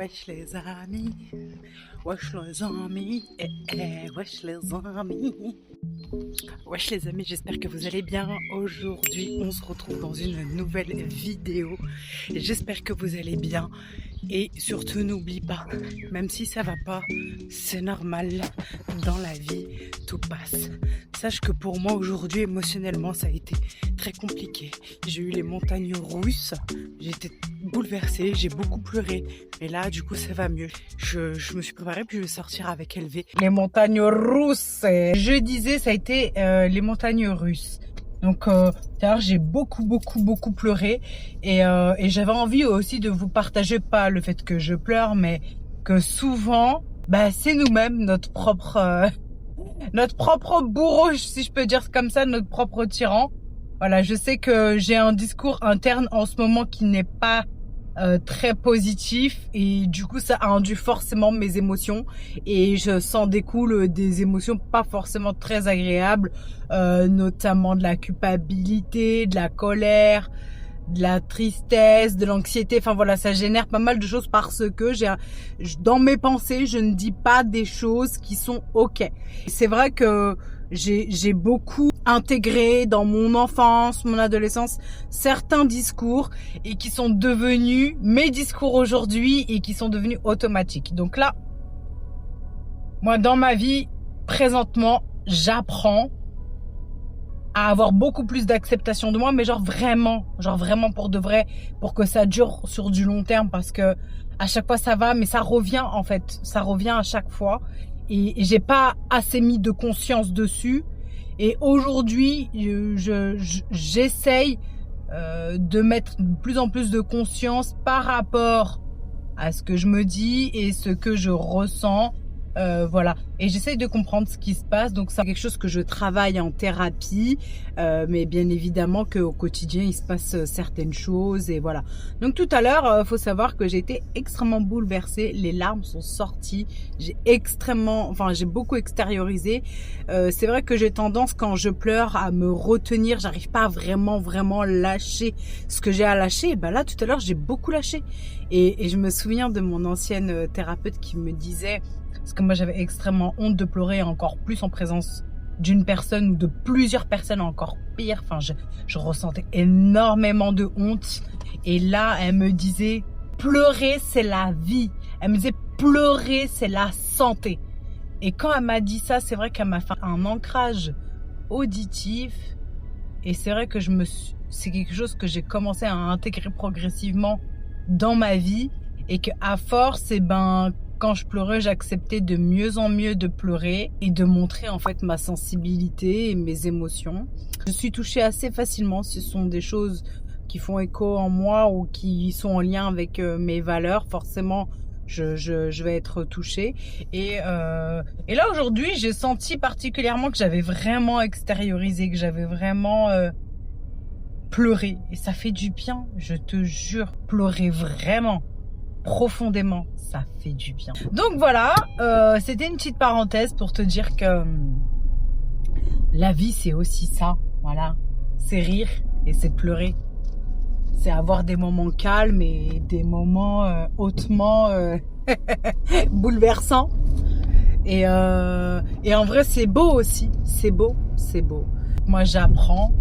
Wesh les amis, wesh les amis, wesh les amis. Wesh les amis, j'espère que vous allez bien. Aujourd'hui, on se retrouve dans une nouvelle vidéo. J'espère que vous allez bien. Et surtout, n'oublie pas, même si ça va pas, c'est normal. Dans la vie, tout passe. Sache que pour moi, aujourd'hui, émotionnellement, ça a été très compliqué. J'ai eu les montagnes russes. J'étais bouleversée, j'ai beaucoup pleuré. Mais là, du coup, ça va mieux. Je me suis préparée, puis je vais sortir avec Elvé. Les montagnes russes. Je disais, ça a été les montagnes russes. Donc, d'ailleurs, j'ai beaucoup pleuré. Et j'avais envie aussi de vous partager, pas le fait que je pleure, mais que souvent, c'est nous-mêmes, notre propre bourreau, si je peux dire comme ça, notre propre tyran. Voilà, je sais que j'ai un discours interne en ce moment qui n'est pas très positif et du coup ça a induit forcément mes émotions et je sens découle des émotions pas forcément très agréables, notamment de la culpabilité, de la colère, de la tristesse, de l'anxiété. Enfin voilà, ça génère pas mal de choses parce que dans mes pensées, je ne dis pas des choses qui sont ok. C'est vrai que j'ai beaucoup intégré dans mon enfance, mon adolescence, certains discours et qui sont devenus mes discours aujourd'hui et qui sont devenus automatiques. Donc là, moi dans ma vie, présentement, j'apprends à avoir beaucoup plus d'acceptation de moi, mais genre vraiment pour de vrai, pour que ça dure sur du long terme, parce que à chaque fois ça va, mais ça revient en fait, ça revient à chaque fois et j'ai pas assez mis de conscience dessus. Et aujourd'hui, j'essaye de mettre de plus en plus de conscience par rapport à ce que je me dis et ce que je ressens. Voilà, et j'essaye de comprendre ce qui se passe. Donc c'est quelque chose que je travaille en thérapie, mais bien évidemment qu'au quotidien il se passe certaines choses et voilà. Donc tout à l'heure, faut savoir que j'ai été extrêmement bouleversée, les larmes sont sorties, j'ai beaucoup extériorisé. C'est vrai que j'ai tendance quand je pleure à me retenir, j'arrive pas à vraiment lâcher ce que j'ai à lâcher. Et là tout à l'heure j'ai beaucoup lâché et je me souviens de mon ancienne thérapeute qui me disait, parce que moi j'avais extrêmement honte de pleurer, encore plus en présence d'une personne ou de plusieurs personnes, encore pire. Enfin, je ressentais énormément de honte. Et là, elle me disait, pleurer c'est la vie. Elle me disait, pleurer c'est la santé. Et quand elle m'a dit ça, c'est vrai qu'elle m'a fait un ancrage auditif. Et c'est vrai que c'est quelque chose que j'ai commencé à intégrer progressivement dans ma vie. Et qu'à force, quand je pleurais, j'acceptais de mieux en mieux de pleurer et de montrer en fait ma sensibilité et mes émotions. Je suis touchée assez facilement. Ce sont des choses qui font écho en moi ou qui sont en lien avec mes valeurs. Forcément, je vais être touchée. Et là aujourd'hui, j'ai senti particulièrement que j'avais vraiment extériorisé, que j'avais vraiment pleuré. Et ça fait du bien, je te jure. Pleurer vraiment, profondément, ça fait du bien. Donc voilà, c'était une petite parenthèse pour te dire que la vie c'est aussi ça, voilà, c'est rire et c'est pleurer, c'est avoir des moments calmes et des moments hautement bouleversants et en vrai c'est beau aussi, c'est beau. Moi j'apprends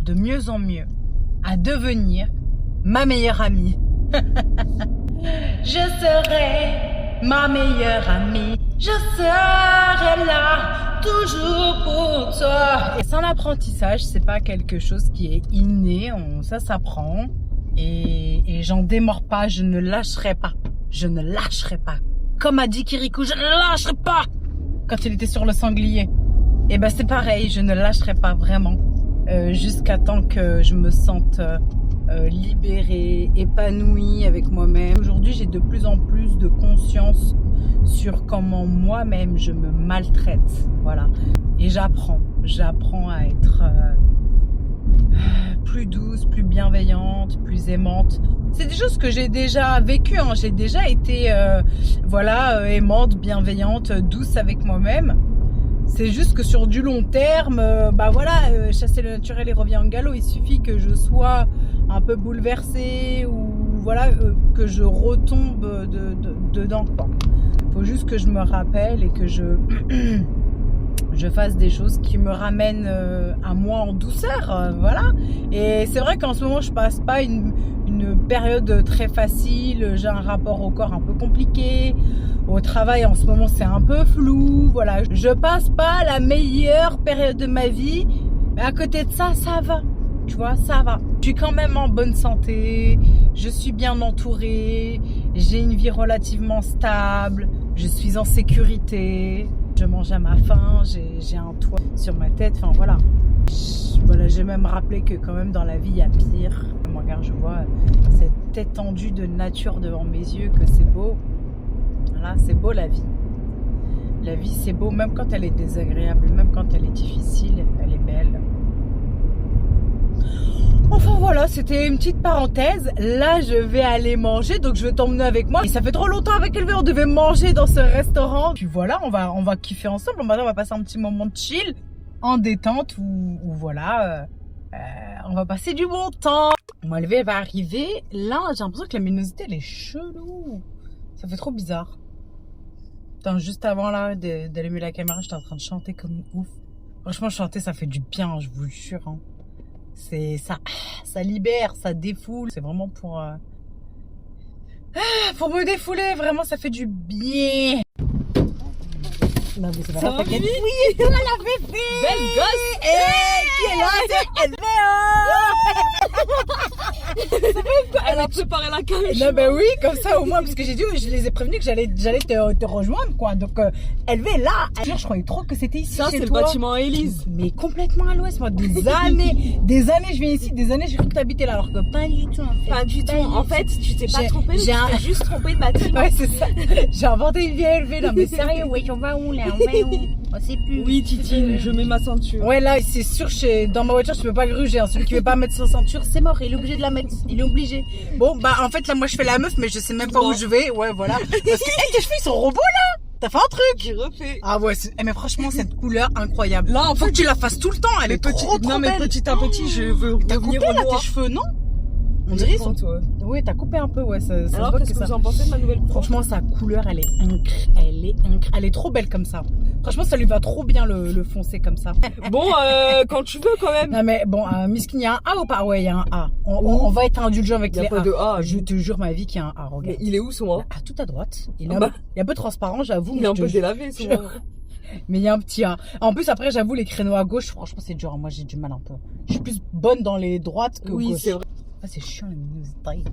de mieux en mieux à devenir ma meilleure amie. Je serai ma meilleure amie. Je serai là toujours pour toi. Et c'est un apprentissage, c'est pas quelque chose qui est inné, ça s'apprend. Et j'en démords pas, je ne lâcherai pas. Je ne lâcherai pas. Comme a dit Kirikou, je ne lâcherai pas. Quand il était sur le sanglier. Et c'est pareil, je ne lâcherai pas vraiment. Jusqu'à temps que je me sente libérée, épanouie avec moi-même. Aujourd'hui, j'ai de plus en plus de conscience sur comment moi-même je me maltraite. Voilà. Et j'apprends à être plus douce, plus bienveillante, plus aimante. C'est des choses que j'ai déjà vécues, hein. J'ai déjà été aimante, bienveillante, douce avec moi-même. C'est juste que sur du long terme, chasser le naturel et revient en galop. Il suffit que je sois un peu bouleversée ou voilà, que je retombe dedans, quoi. Faut juste que je me rappelle et que je fasse des choses qui me ramènent à moi en douceur, voilà. Et c'est vrai qu'en ce moment, je passe pas une période très facile. J'ai un rapport au corps un peu compliqué. Au travail, en ce moment, c'est un peu flou. Voilà, je passe pas la meilleure période de ma vie. Mais à côté de ça, ça va. Tu vois, ça va. Je suis quand même en bonne santé. Je suis bien entourée. J'ai une vie relativement stable. Je suis en sécurité. Je mange à ma faim. J'ai un toit sur ma tête. Enfin, voilà. Voilà, j'ai même rappelé que quand même dans la vie, il y a pire. Moi, regarde, je vois cette étendue de nature devant mes yeux, que c'est beau. Voilà, c'est beau la vie. La vie, c'est beau, même quand elle est désagréable, même quand elle est difficile, elle est belle. Enfin voilà, c'était une petite parenthèse. Là, je vais aller manger, donc je vais t'emmener avec moi. Et ça fait trop longtemps avec Elvé, on devait manger dans ce restaurant. Puis voilà, on va kiffer ensemble. Maintenant, on va passer un petit moment de chill, en détente, où voilà, on va passer du bon temps. Moi, Elvé, elle va arriver. Là, j'ai l'impression que la luminosité, elle est chelou. Ça fait trop bizarre. Attends, juste avant là d'allumer la caméra, j'étais en train de chanter comme une ouf. Franchement, chanter, ça fait du bien, je vous le jure. Hein. C'est ça libère, ça défoule. C'est vraiment pour me défouler. Vraiment, ça fait du bien. Non, mais c'est pas grave, t'inquiète. Oui, c'est la bébé. Belle gosse. Qui est là? C'est Elle a préparé la cage. Non, ben oui, comme ça au moins, parce que j'ai dit, je les ai prévenus que j'allais te rejoindre, quoi. Donc, elle est là. Je croyais trop que c'était ici. Ça, c'est le bâtiment Élise. Mais complètement à l'ouest, moi. Des années, je viens ici, des années, j'ai cru que t'habitais là, alors que pas du tout, en fait. Pas du tout. En fait, tu t'es pas trompé, tu t'es juste trompé de bâtiment. Ouais, c'est ça. J'ai inventé une vieille élevée, là. Mais sérieux, ouais, on va où, là? On va où? On sait plus. Oui, Titi, je mets ma ceinture. Ouais, là, c'est sûr, dans ma voiture, je peux pas gruger. Hein. Celui qui veut pas mettre sa ceinture, c'est mort. Il est obligé de la mettre. Il est obligé. Bon, bah, en fait, là, moi, je fais la meuf, mais je sais même pas où je vais. Ouais, voilà. Parce que, tes cheveux, ils sont robots, là. T'as fait un truc. J'ai refait. Ah ouais, mais franchement, cette couleur incroyable. Là, faut que tu la fasses tout le temps. Elle est trop Non, mais belle. petit à petit, je veux revenir coupé, au là, noir. tes cheveux, non? On dirait ils sont... toi. Oui, t'as coupé un peu, ouais. Alors, qu'est-ce que vous en pensez de ma nouvelle coupe? Franchement, sa couleur, elle est incre. Elle est trop belle comme ça. Franchement, ça lui va trop bien le foncé comme ça. Bon, quand tu veux quand même. Non, mais bon, Miskin, il y a un A ou pas? Ouais, il y a un A. On va être indulgent avec les A. Il n'y a pas de A. Je te jure, ma vie, qu'il y a un A. Regarde. Mais il est où son A? Ah, tout à droite. Il est un peu transparent, j'avoue. Il est un peu délavé son A. Mais il y a un petit A. En plus, après, j'avoue, les créneaux à gauche, franchement, c'est dur. Moi, j'ai du mal un peu. Je suis plus bonne dans les droites que oui, gauche. c'est vrai. Ah, c'est chiant, les luminosité.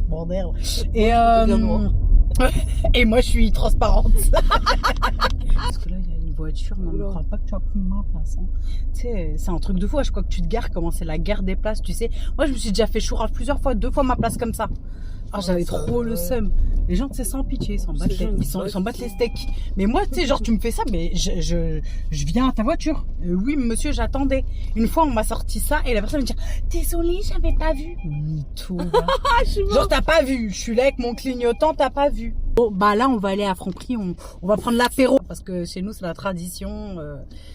Bordel. Et moi, je suis transparente. Parce que là, il y a une voiture. Non, ne crois pas que tu as pris ma place. Hein. Tu sais, c'est un truc de fou. À chaque fois que tu te gares, comment c'est la guerre des places, tu sais. Moi, je me suis déjà fait chourave plusieurs fois, 2 fois ma place comme ça. Ah, j'avais trop le seum. Les gens, tu sais, sans pitié, ils s'en battent les steaks. Mais moi, tu sais, genre, tu me fais ça, mais je viens à ta voiture. Oui, monsieur, j'attendais. Une fois, on m'a sorti ça et la personne me dit désolée, j'avais pas vu. Mytho. Genre, t'as pas vu. Je suis là avec mon clignotant, t'as pas vu. Bon, bah là, on va aller à Franprix, on va prendre l'apéro. Parce que chez nous, c'est la tradition.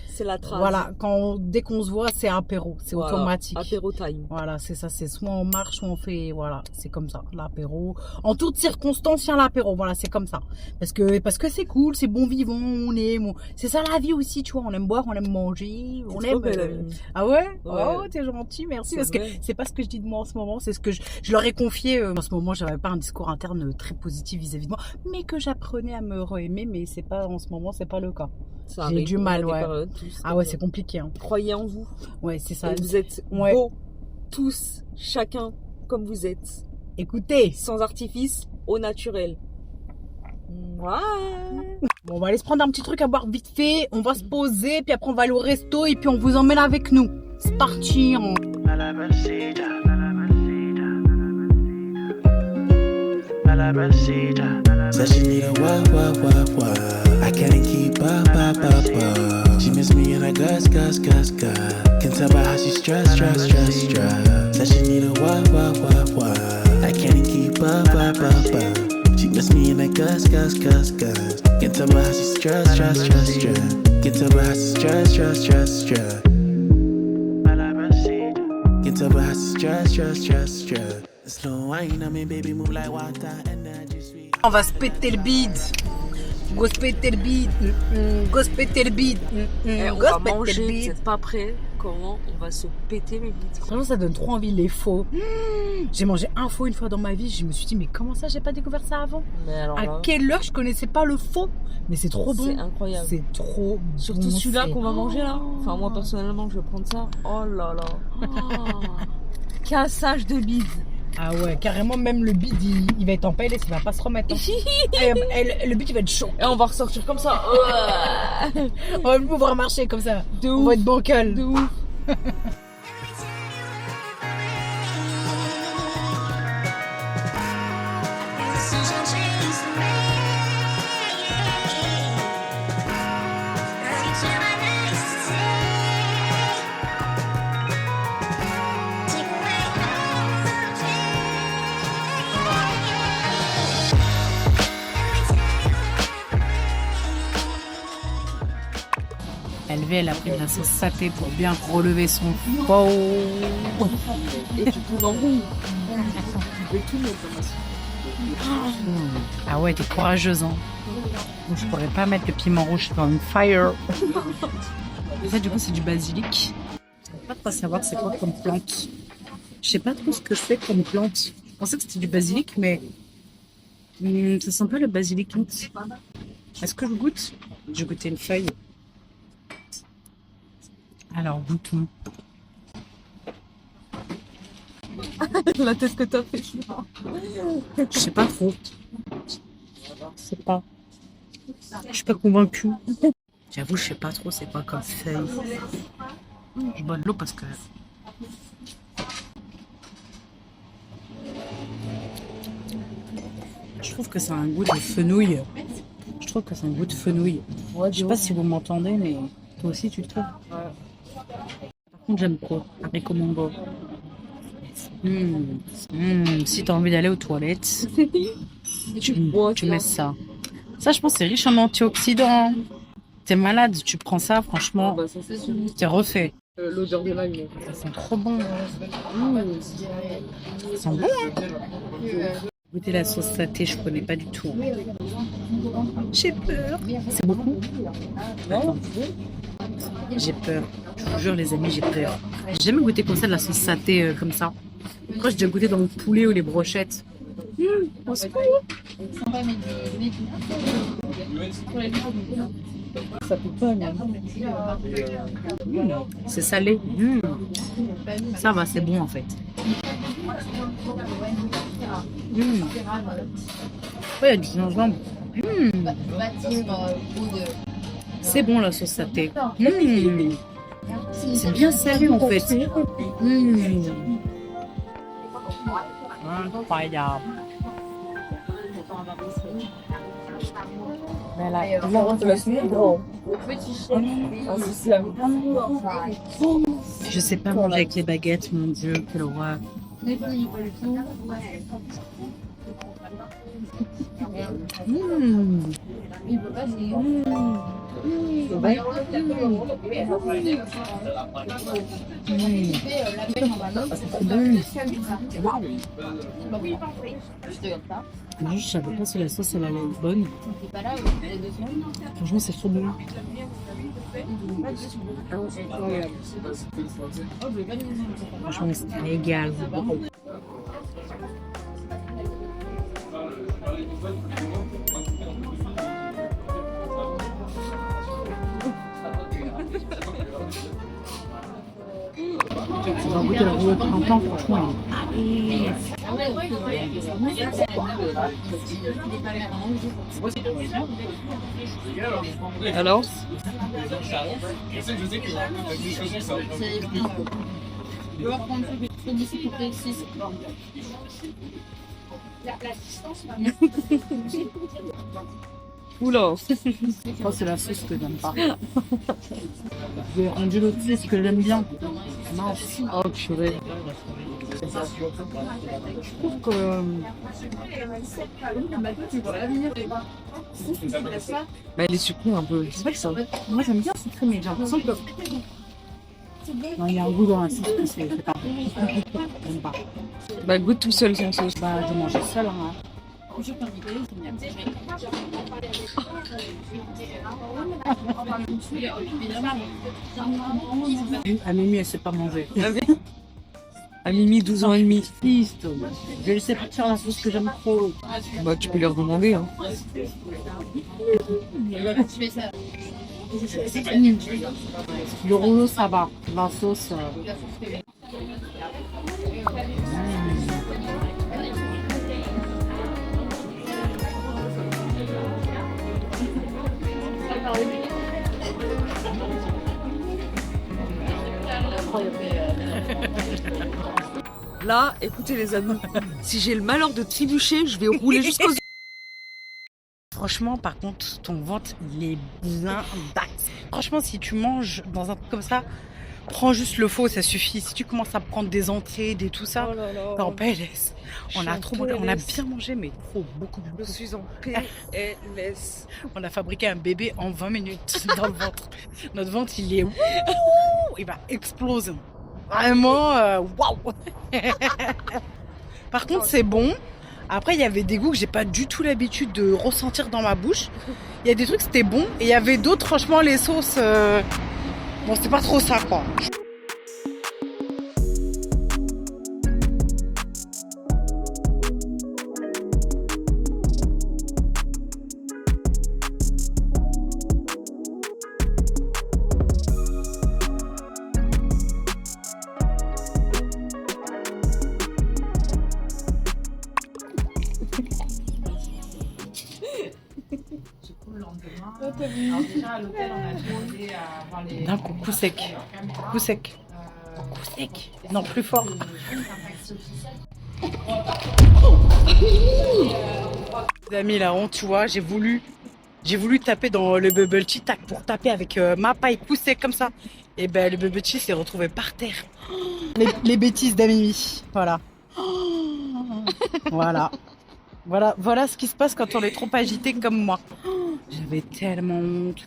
C'est la trace. Voilà, dès qu'on se voit, c'est apéro, c'est automatique. Apéro time. Voilà, c'est ça, c'est soit on marche, soit on fait, voilà, c'est comme ça, l'apéro. En toutes circonstances, il y a l'apéro, voilà, c'est comme ça. Parce que c'est cool, c'est bon vivant, c'est ça la vie aussi, tu vois, on aime boire, on aime manger, on aime... Ah ouais? Oh, t'es gentil, merci. Parce que c'est pas ce que je dis de moi en ce moment, c'est ce que je leur ai confié. En ce moment, j'avais pas un discours interne très positif vis-à-vis de moi, mais que j'apprenais à me re-aimer, mais c'est pas, en ce moment, c'est pas le cas. J'ai du mal, ouais. Ah ouais, c'est compliqué. Hein. Croyez en vous. Ouais, c'est ça. Et vous êtes beaux, tous, chacun, comme vous êtes. Écoutez. Sans artifice, au naturel. Ouais. Bon, on va aller se prendre un petit truc à boire vite fait. On va se poser, puis après on va aller au resto et puis on vous emmène avec nous. C'est parti. Said she need a what. I can't keep up. She miss me in her guts. Can tell by how she stressed. Said she need a what. I can't keep up. She miss me in her guts. Can tell by how she stressed. Can tell by how she stressed. Can Can tell by how she stress. Slow wine on me, baby, move like water, energy sweet. On va se péter le bide. Go se péter le bide. Go se péter le bide. On va manger, vous êtes pas prêts. Comment on va se péter le bide? Franchement, ça donne trop envie, les faux. J'ai mangé un faux une fois dans ma vie. Je me suis dit, mais comment ça, j'ai pas découvert ça avant? Mais alors À là, quelle heure je connaissais pas le faux? Mais c'est trop bon. c'est incroyable. C'est trop bon. Surtout celui-là c'est- qu'on va manger là. Enfin, moi personnellement, je vais prendre ça. Oh là là. Cassage de bide. Ah ouais, carrément, même le bide, il va être en PLS, il va pas se remettre. Hein. Et le bide, il va être chaud. Et on va ressortir comme ça. On va plus pouvoir marcher comme ça. De On ouf. va être bancal. De ouf. Elle a pris de la sauce saté pour bien relever son faux. Et tu peux l'enrouler. Ah ouais, t'es courageuse, hein. Donc, je pourrais pas mettre le piment rouge dans une fire. Ça, du coup, c'est du basilic. Je sais pas trop savoir c'est quoi comme plante. Je sais pas trop ce que c'est comme plante. Je pensais que c'était du basilic, mais ça sent pas le basilic. Est-ce que je goûte? Je vais goûter une feuille. Alors, goûtons. La tête que t'as fait. Je sais pas trop. Je sais pas. Je suis pas convaincue. J'avoue, je sais pas trop c'est quoi comme feuille. Je bois de l'eau parce que... Je trouve que c'est un goût de fenouil. Je trouve que c'est un goût de fenouil. Je sais pas si vous m'entendez, mais toi aussi tu le trouves. Par contre, j'aime trop. Haricot mango. Si t'as envie d'aller aux toilettes, tu mets ça. Ça, je pense, c'est riche en antioxydants. T'es malade, tu prends ça, franchement, Bah, ça c'est sûr. t'es refait. L'odeur de l'ail. Ça sent trop bon. Ça sent bon, hein. Goûter la sauce saté, je connais pas du tout. J'ai peur. C'est beaucoup? Attends. J'ai peur. Je vous jure, les amis, j'ai peur. J'ai jamais goûté comme ça de la sauce saté comme ça. Moi, j'ai déjà goûté dans le poulet ou les brochettes. Ça peut pas, mais... C'est salé. Ça va, c'est bon en fait. Ouais, il y a du gingembre. C'est bon la sauce saté. C'est bien salé en fait. Incroyable. Je sais pas manger avec les baguettes, mon Dieu, quelle horreur. Moi, je savais pas si la sauce elle allait être bonne. Franchement, c'est trop bon. Franchement, c'est régal. On va goûter la rouleau de printemps, franchement, Alors? Oula. Oh, c'est la sauce que j'aime pas. J'ai rendu l'autre sauce que j'aime bien. Mince. Oh purée. Je trouve que... Bah elle est sucrée un peu. C'est vrai que ça. Moi, j'aime bien sucré, mais j'ai l'impression que Non, il y a un goût dans la sauce que c'est pas bon. J'aime pas. Bah, goûte tout seul sans sauce. Bah, je mange seul. Hein. À Mimi, elle sait pas manger. À Mimi, 12 ans et demi. Triste. Je ne sais pas faire la sauce que j'aime trop. Bah, tu peux leur demander. Hein. Le rouleau, ça va. La sauce. Là, écoutez les amis, si j'ai le malheur de trébucher, je vais rouler jusqu'aux... Franchement, par contre, ton ventre, il est bien dax. Franchement, si tu manges dans un truc comme ça, prends juste le faux, ça suffit. Si tu commences à prendre des entrées, des tout ça, t'es en PLS. On a trop mangé, on a bien mangé, mais trop, beaucoup. Je suis en PLS. On a fabriqué un bébé en 20 minutes dans le ventre. Notre ventre, il est... il va exploser. Vraiment, waouh. Par contre, c'est bon. Après, il y avait des goûts que j'ai pas du tout l'habitude de ressentir dans ma bouche. Il y a des trucs, c'était bon. Et il y avait d'autres, franchement, les sauces... Bon, c'était pas trop ça, quoi. D'un coup sec. Coup sec. Coup sec. Non, plus fort. Les amis, la honte, tu vois, j'ai voulu taper dans le bubble tea tac pour taper avec ma paille coup sec comme ça. Et ben le bubble tea s'est retrouvé par terre. Les bêtises d'Amimi. Voilà. Voilà ce qui se passe quand on est trop agité comme moi. J'avais tellement honte.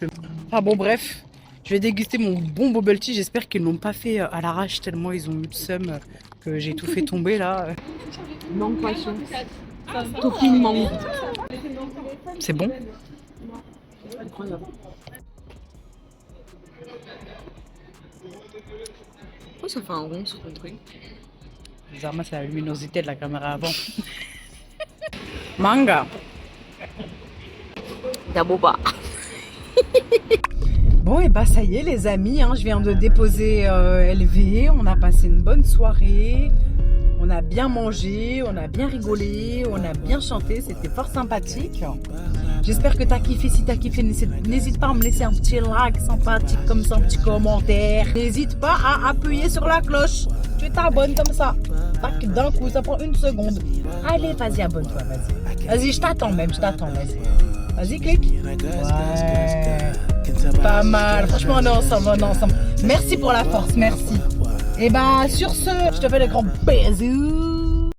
Ah bon, bref, je vais déguster mon bon bubble tea. J'espère qu'ils ne l'ont pas fait à l'arrache tellement ils ont eu le seum que j'ai tout fait tomber là. Mangue poisson. Topping mangue. C'est bon? Incroyable. Oh, ça fait un rond sur ton truc. Bizarrement, c'est la luminosité de la caméra avant. Manga. Daboba. Bon, et bah ça y est les amis, hein, je viens de déposer LV, on a passé une bonne soirée, on a bien mangé, on a bien rigolé, on a bien chanté, c'était fort sympathique. J'espère que t'as kiffé, si t'as kiffé, n'hésite pas à me laisser un petit like sympathique comme ça, un petit commentaire. N'hésite pas à appuyer sur la cloche, tu t'abonnes comme ça, tac, d'un coup, ça prend 1 seconde. Allez, vas-y, abonne-toi, vas-y. Vas-y, je t'attends, vas-y. Vas-y, clique. Ouais. Pas mal. Franchement, on est ensemble. Merci pour la force, merci. Et ben, sur ce, je te fais des grands bisous.